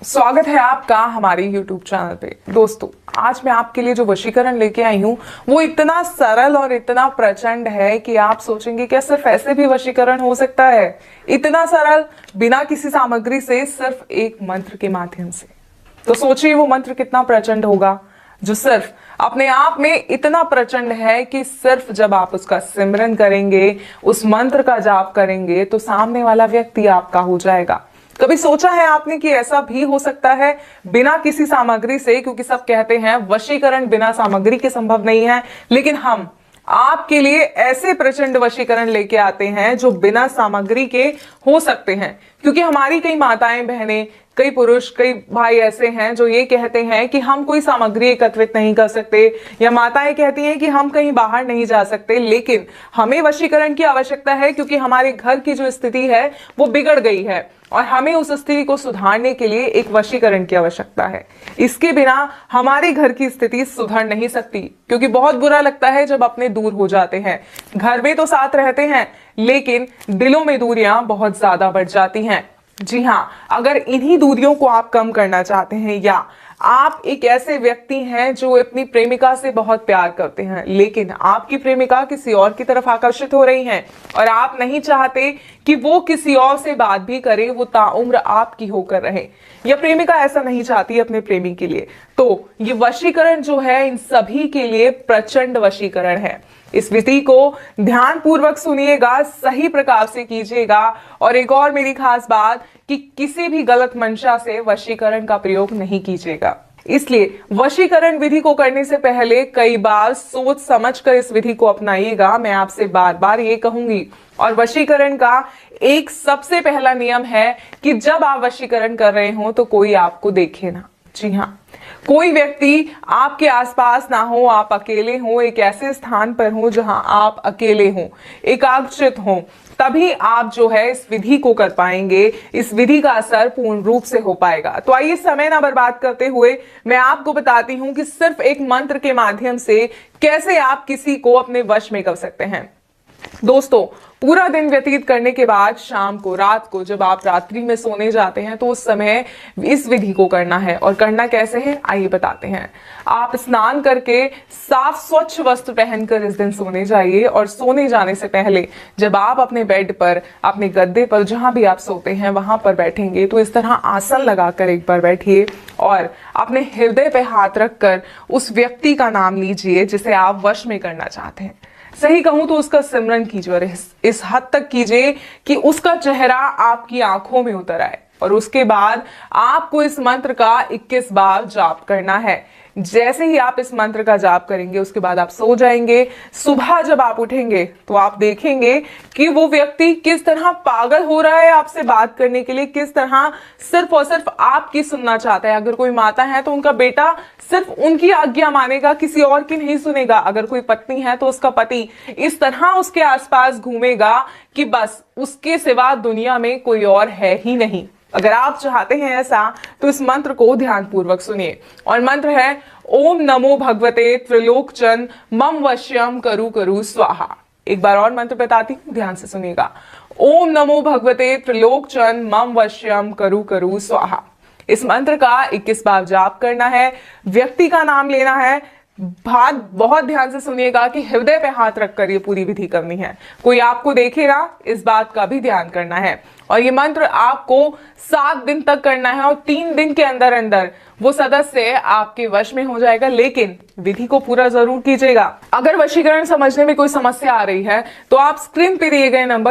स्वागत है आपका हमारे YouTube चैनल पे। दोस्तों, आज मैं आपके लिए जो वशीकरण लेके आई हूँ वो इतना सरल और इतना प्रचंड है कि आप सोचेंगे क्या सिर्फ ऐसे भी वशीकरण हो सकता है? इतना सरल, बिना किसी सामग्री से, सिर्फ एक मंत्र के माध्यम से। तो सोचिए वो मंत्र कितना प्रचंड होगा, जो सिर्फ अपने आप में इतना प्रचंड है कि सिर्फ जब आप उसका सिमरन करेंगे, उस मंत्र का जाप करेंगे, तो सामने वाला व्यक्ति आपका हो जाएगा। कभी सोचा है आपने कि ऐसा भी हो सकता है बिना किसी सामग्री से? क्योंकि सब कहते हैं वशीकरण बिना सामग्री के संभव नहीं है, लेकिन हम आपके लिए ऐसे प्रचंड वशीकरण लेके आते हैं जो बिना सामग्री के हो सकते हैं। क्योंकि हमारी कई माताएं, बहनें, कई पुरुष, कई भाई ऐसे हैं जो ये कहते हैं कि हम कोई सामग्री एकत्रित नहीं कर सकते, या माताएं कहती हैं कि हम कहीं बाहर नहीं जा सकते, लेकिन हमें वशीकरण की आवश्यकता है क्योंकि हमारे घर की जो स्थिति है वो बिगड़ गई है और हमें उस स्थिति को सुधारने के लिए एक वशीकरण की आवश्यकता है। इसके बिना हमारे घर की स्थिति सुधर नहीं सकती, क्योंकि बहुत बुरा लगता है जब अपने दूर हो जाते हैं। घर में तो साथ रहते हैं, लेकिन दिलों में दूरियां बहुत ज्यादा बढ़ जाती हैं। जी हाँ, अगर इन्हीं दूरियों को आप कम करना चाहते हैं, या आप एक ऐसे व्यक्ति हैं जो अपनी प्रेमिका से बहुत प्यार करते हैं, लेकिन आपकी प्रेमिका किसी और की तरफ आकर्षित हो रही हैं और आप नहीं चाहते कि वो किसी और से बात भी करे, वो ताउम्र आपकी होकर रहे, या प्रेमिका ऐसा नहीं चाहती अपने प्रेमी के लिए, तो ये वशीकरण जो है इन सभी के लिए प्रचंड वशीकरण है। इस विधि को ध्यान पूर्वक सुनिएगा, सही प्रकार से कीजिएगा। और एक और मेरी खास बात कि किसी भी गलत मंशा से वशीकरण का प्रयोग नहीं कीजिएगा। इसलिए वशीकरण विधि को करने से पहले कई बार सोच समझकर इस विधि को अपनाइएगा, मैं आपसे बार बार ये कहूंगी। और वशीकरण का एक सबसे पहला नियम है कि जब आप वशीकरण कर रहे हो तो कोई आपको देखे ना। जी हाँ, कोई व्यक्ति आपके आसपास ना हो, आप अकेले हो, एक ऐसे स्थान पर हो जहां आप अकेले हो, एकाग्रचित हो, तभी आप जो है इस विधि को कर पाएंगे, इस विधि का असर पूर्ण रूप से हो पाएगा। तो आइए समय ना बर्बाद करते हुए मैं आपको बताती हूं कि सिर्फ एक मंत्र के माध्यम से कैसे आप किसी को अपने वश में कर सकते हैं। दोस्तों, पूरा दिन व्यतीत करने के बाद शाम को, रात को, जब आप रात्रि में सोने जाते हैं तो उस समय इस विधि को करना है। और करना कैसे है आइए बताते हैं। आप स्नान करके साफ स्वच्छ वस्त्र पहनकर इस दिन सोने जाइए, और सोने जाने से पहले जब आप अपने बेड पर, अपने गद्दे पर, जहां भी आप सोते हैं वहां पर बैठेंगे, तो इस तरह आसन लगाकर एक बार बैठिए और अपने हृदय पे हाथ रखकर उस व्यक्ति का नाम लीजिए जिसे आप वश में करना चाहते हैं। सही कहूं तो उसका सिमरन कीजिए, और इस हद तक कीजिए कि उसका चेहरा आपकी आंखों में उतर आए। और उसके बाद आपको इस मंत्र का 21 बार जाप करना है। जैसे ही आप इस मंत्र का जाप करेंगे उसके बाद आप सो जाएंगे। सुबह जब आप उठेंगे तो आप देखेंगे कि वो व्यक्ति किस तरह पागल हो रहा है आपसे बात करने के लिए, किस तरह सिर्फ और सिर्फ आपकी सुनना चाहता है। अगर कोई माता है तो उनका बेटा सिर्फ उनकी आज्ञा मानेगा, किसी और की नहीं सुनेगा। अगर कोई पत्नी है तो उसका पति इस तरह उसके आसपास घूमेगा कि बस उसके सिवा दुनिया में कोई और है ही नहीं। अगर आप चाहते हैं ऐसा तो इस मंत्र को ध्यान पूर्वक सुनिए। और मंत्र है ओम नमो भगवते त्रिलोकचन मम वश्यम करु करु स्वाहा। एक बार और मंत्र बताती हूं, ध्यान से सुनिएगा। ओम नमो भगवते त्रिलोकचन मम वश्यम करु करु स्वाहा। इस मंत्र का 21 बार जाप करना है। व्यक्ति का नाम लेना है। बात बहुत ध्यान से सुनिएगा कि हृदय पे हाथ रखकर ये पूरी विधि करनी है। कोई आपको देखे ना, इस बात का भी ध्यान करना है। और ये मंत्र आपको 7 दिन तक करना है, और 3 दिन के अंदर अंदर वो सदस्य आपके वश में हो जाएगा। लेकिन विधि को पूरा जरूर कीजिएगा। अगर वशीकरण समझने में कोई समस्या आ रही है तो आप स्क्रीन पे दिए गए नंबर